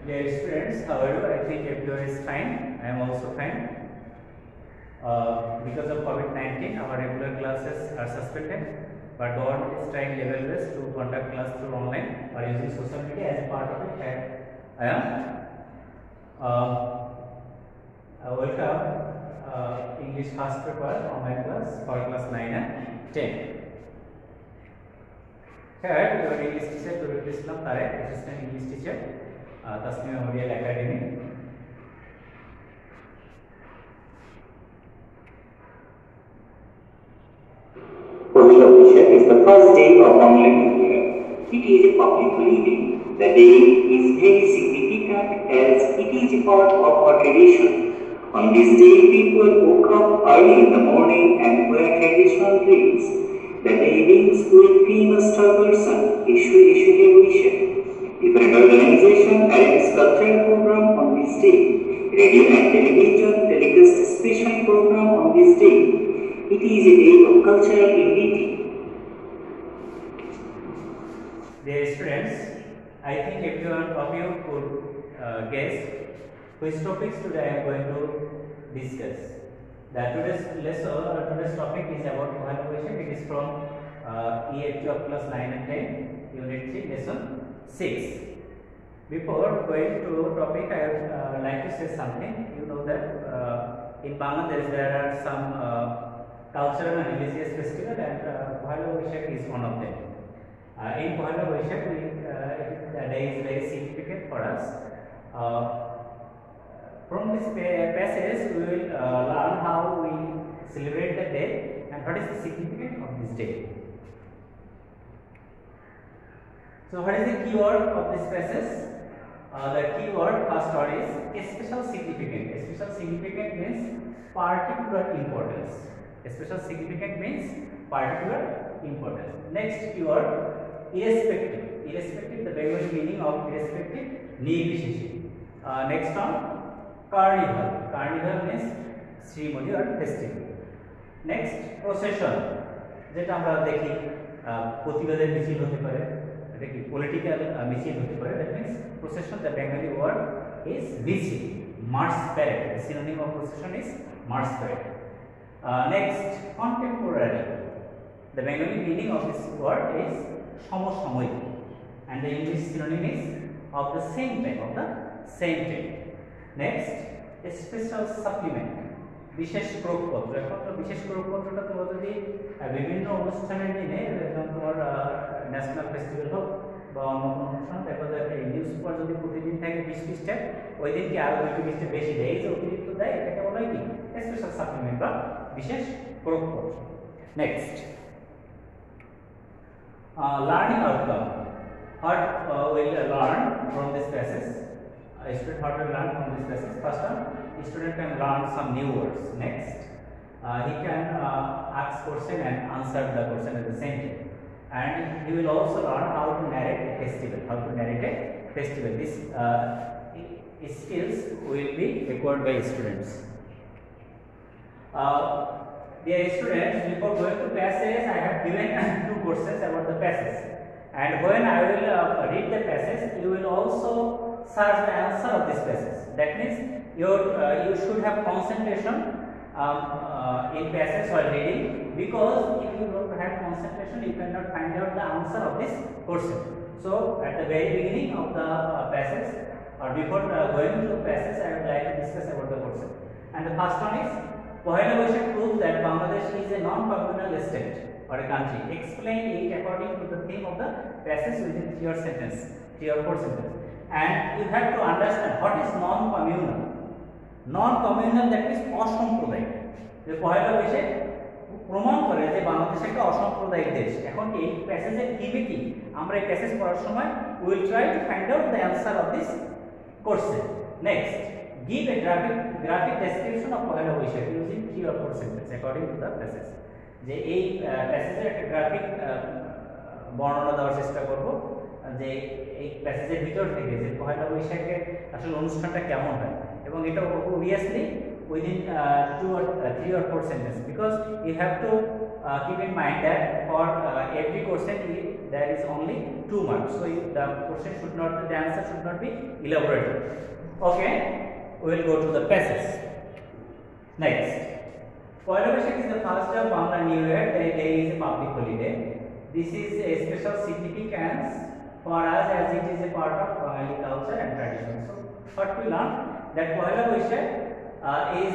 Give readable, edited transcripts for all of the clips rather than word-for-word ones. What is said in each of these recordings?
Dear students, how are you? I think everyone is fine. I am also fine. Because of COVID-19, our regular classes are suspended, but government is trying level best to conduct class through online or using social media. As a part of it, I am welcome English first paper online class for class 9 and 10. Here, your English teacher Turul Islam Tarek, assistant English teacher, Tasnim Memorial Academy. Posture is the first day of online year. It is a public holiday. The day is very significant as it is a part of our tradition. On this day, people woke up early in the morning and wear traditional dresses. The day begins with famous star person, Ishwar Bhushan. Different organizations arrange cultural program on this day. Radio and television telecast special program on this day. It is a day of cultural unity. Dear students, I think everyone of you could guess which topics today I am going to discuss. Today's topic is about Pohela Boishakh. It is from EA2 of class 9 and 10, Unit 3, Lesson 6. Before going to topic, I would like to say something. You know that in Bangladesh there are some cultural and religious festival, and Pohela Boishakh is one of them. In Pohela Boishakh, the day is very significant for us. From this passage, we will learn how we celebrate the day and what is the significance of this day. So, what is the keyword of this passage? The keyword first word is special significant. Special significant means particular importance. Special significant means particular importance. Next keyword, irrespective. Irrespective, the Bengali meaning of irrespective, nirvisheshi. Next one, carnival. Carnival means ceremony or festival. Next, procession. যেটা আমরা দেখি প্রতিবাদের মিছিল হতে পারে, এটা কি political মিছিল হতে পারে, that means procession. The Bengali word is মিছিল, march parade. The synonym of procession is march parade. Next, contemporary. The Bengali meaning of this word is সমসাময়িক, and the English synonym is of the same time. Next, a special supplement. বিশেষ প্রয়োগপত্র। এখন তো বিশেষ প্রয়োগপত্রটা তোমরা যদি বিভিন্ন অনুষ্ঠানের দিনে, যেমন তোমার ন্যাশনাল ফেস্টিভ্যাল হোক বা অন্য কোনো অনুষ্ঠান, দেখা যায় এই নিউজ পেপার যদি প্রতিদিন থাকে 20 পৃষ্ঠা, ওই দিন কি আরো 2 পৃষ্ঠা বেশি দেয়, এই যে অতিরিক্ত দেয়, এটাকে বলা হয় কি স্পেশাল সাপ্লিমেন্ট বা বিশেষ প্রয়োগপত্র। Next, learning outcome. What will learn from this passage? A student what will learn from this passage? First one, a student can learn some new words. Next, he can ask question and answer the question at the same time. And he will also learn how to narrate a festival. This skills will be acquired by students. Dear students, before going to passage, I have given 2 questions about the passage, and when I will read the passage, you will also search the answer of this passage. That means you should have concentration in passage while reading, because if you don't have concentration, you cannot find out the answer of this question. So, at the very beginning of the passage, or before going to the passage, I would like to discuss about the question. And the first one is, Pohela Boishakh proves that Bangladesh is a non-communal state or a country. Explain it according to the theme of the passage within 3 or 4 sentences. And you have to understand what is non-communal. Non-communal, that means অসাম্প্রদায়িক। যে পহেলা বৈশাখ প্রমাণ করে যে বাংলাদেশ একটা অসাম্প্রদায়িক দেশ। এখন এই প্যাসেজের থিমে কি, আমরা এই প্যাসেজ পড়ার সময় will try to find out the answer of this question. Next, give a graphic description of Pohela Boishakh using 3 or 4 sentences according to the passage. যে এই প্যাসেজের একটা গ্রাফিক বর্ণনা দেওয়ার চেষ্টা করব, যে এই প্যাসেজের ভিতর থেকে যে পহেলা বৈশাখের আসলে অনুষ্ঠানটা কেমন হয়, এবং এটা obviously within 2 or 3 or 4 sentences, because you have to keep in mind that for every question there is only 2 marks. So the question should not, the answer should not be elaborated. Okay, we will go to the passage. Next, Poila Boishakh is the first day of Bangla New Year. The day is a public holiday. This is a special significance for us as it is a part of Bengali culture and tradition. So, what we learn that Poila Boishakh is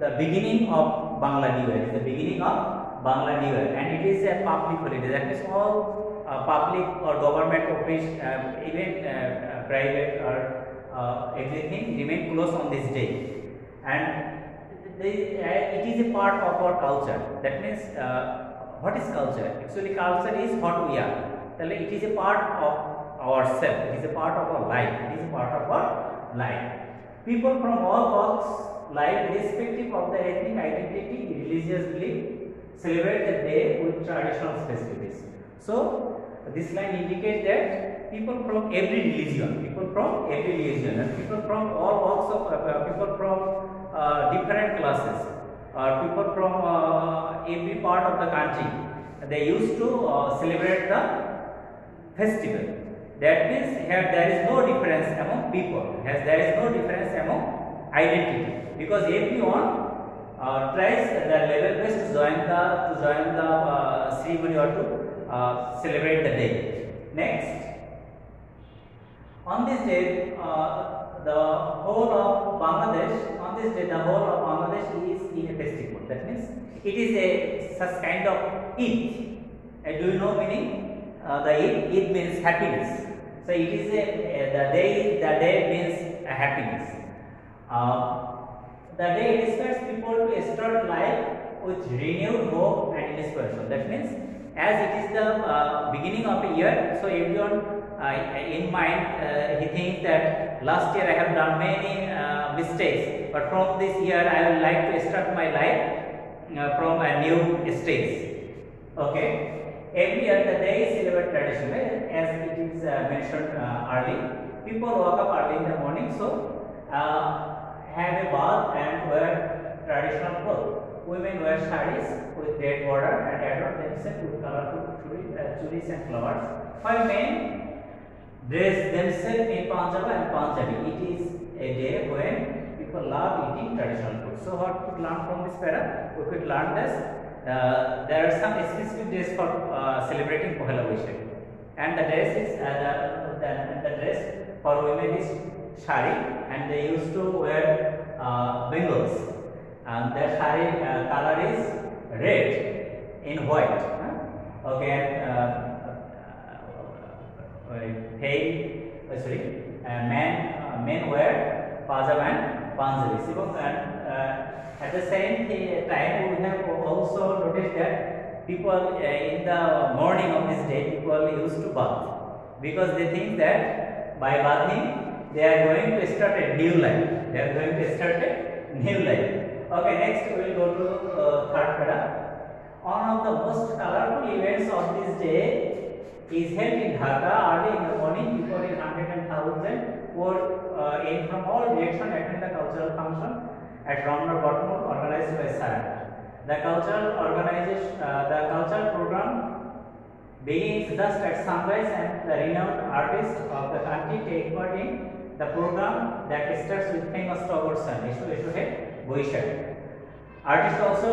the beginning of Bangla New Year. It is the beginning of Bangla New Year, and it is a public holiday. That means all public or government office, even private or everything remain closed on this day, and it is a part of our culture. That means what is culture? Actually, culture is what we are. It is a part of ourselves. It is a part of our life. It is a part of our life. People from all walks life, irrespective of their ethnic identity, religious belief, celebrate the day with traditional festivities. So this line indicates that people from every religion, and people from all walks of people from different classes, people from every part of the country, they used to celebrate the festival. That means here there is no difference among people, as there is no difference among identity, because everyone tries their level best to join the ceremony or to celebrate the day. Next, on this day, the whole of Bangladesh, on this day, the whole of Bangladesh is in a festive mood. That means it is a such kind of Eid. Do you know meaning? The Eid means happiness. So it is the day means happiness. The day inspires people to start life with renewed hope and inspiration. That means as it is the beginning of a year, so everyone in mind he thinks that last year I have done many mistakes, but from this year I would like to start my life from a new stage. Okay. Every year the day is celebrated traditionally, as it is mentioned early. People wake up early in the morning, so have a bath and wear traditional clothes. Women wear sarees with red border and adorn themselves with colorful churis and flowers, while men dress themselves in Panjaba and Punjabi. It is a day when people love eating traditional food. So what we could learn from this para? We could learn this. There are some specific days for celebrating Poila Boishakh, and the dress is the dress for women is sari, and they used to wear bangles, and their sari color is red in white. Okay, men wear pajama and Punjabi. At the same time, we have also noticed that people in the morning of this day, people used to bath, because they think that by bathing they are going to start a new life. Okay, next we will go to third para. One of the most colorful events of this day is held in Dhaka. Early in the morning, people in 100,000 were in from all directions attend the cultural function at Ramnar Bottom, organized by SARAT. The cultural program begins just at sunrise, and the renowned artists of the country take part in the program that starts with famous Tagore song, Esho Boishakh. Artists also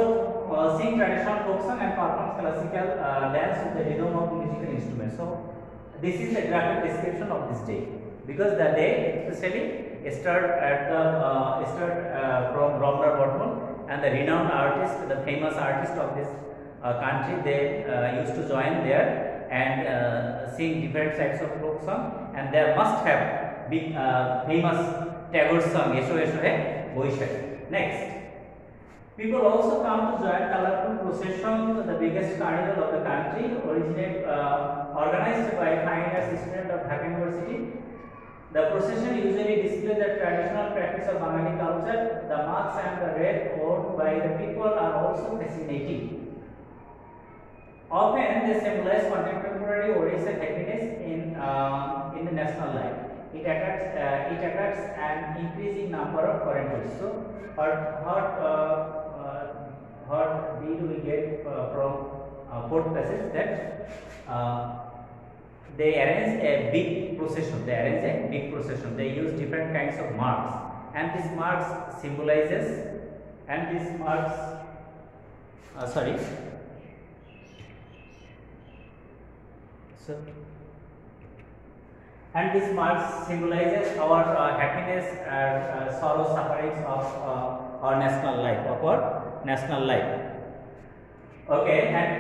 sing traditional folk song and perform classical dance with the rhythm of musical instruments. So this is the graphic description of this day, because the day especially start from Ramnar Bottom, and the renowned artist, the famous artist of this country, they used to join there and sing different types of folk song, and there must have big famous Tagore song, Esho Boishakh. Next, people also come to join colorful procession, the biggest carnival of the country, organized by fine arts student of Dhaka University. The procession usually displays the traditional practice of Bengali culture. The marks and the red worn by the people are also fascinating. Often they symbolize contemporary Odisha happiness in the national life. It attracts an increasing number of foreign tourists. So, what did we get from fourth passage, that they arrange a big procession. They arrange a big procession. They use different kinds of marks, and this marks symbolizes, and this marks, sorry. So, and this marks symbolizes our happiness and sorrow, sufferings of our national life. Okay, and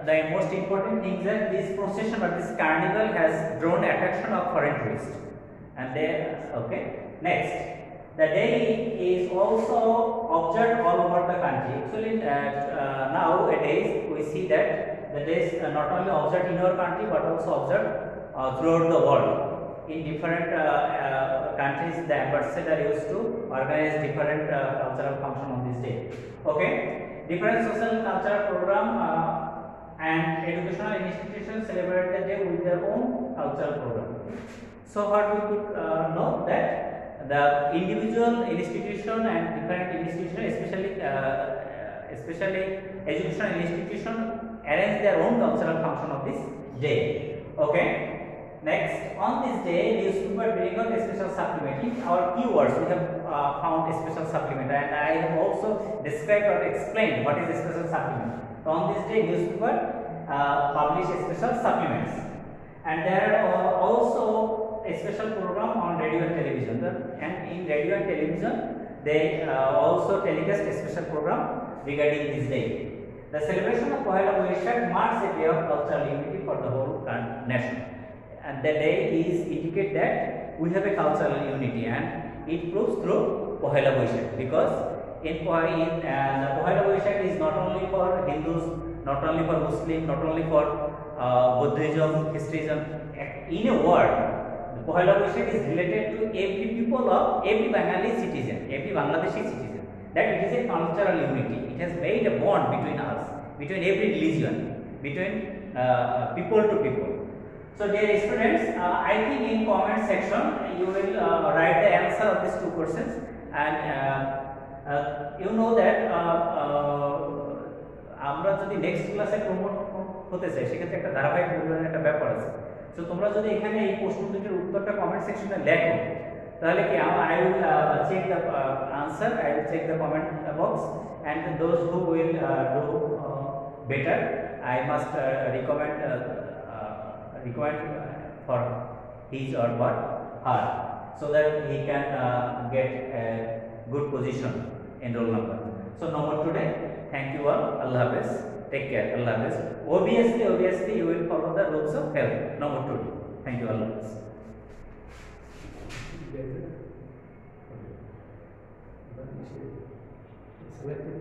the most important thing is that this procession or this carnival has drawn attraction of foreign tourists, and they, okay. Next, the day is also observed all over the country. Actually, nowadays we see that the day is not only observed in our country but also observed throughout the world. In different countries, the ambassador used to organize different cultural function on this day. Okay, different social cultural program and educational institutions celebrate the day with their own cultural program. So what we could know that the individual institution and different institutions, especially educational institution, arrange their own cultural function of this day. Okay. Next, on this day, newspaper bring out a special supplement. In our keywords, we have found a special supplement, and I have also described or explained what is a special supplement. So on this day, newspaper publish a special supplements, and there are also a special program on radio and television. And in radio and television, they also telecast a special program regarding this day. The celebration of Pohela Boishakh marks a day of cultural unity for the whole nation. And the day is indicate that we have a cultural unity, and it proves through Pohela Boishakh, because the Pohela Boishakh is not only for Hindus, not only for Muslims, not only for Buddhism, Christianism. In a word, the Pohela Boishakh is related to every people of every Bengali citizen, every Bangladeshi citizen. That it is a cultural unity. It has made a bond between us, between every religion, between people to people. So dear students, I think in comment section you will write the answer of these two questions, and you know that আমরা যদি next ক্লাসে promote হতে চাই সেক্ষেত্রে একটা ধারাবাহিক মূল্যায়নের একটা ব্যাপার আছে। সো তোমরা যদি এখানে এই প্রশ্ন দুটির উত্তরটা কমেন্ট সেকশনে লেখো তাহলে কি I will check the answer, I will check the comment box, and those who will do better, I must recommend for his or her, so that he can get a good position in roll number. So no more today. Thank you all. Allah Hafiz. Take care. Allah Hafiz. Obviously you will follow the rules of health. No more today. Thank you. Allah Hafiz. Selected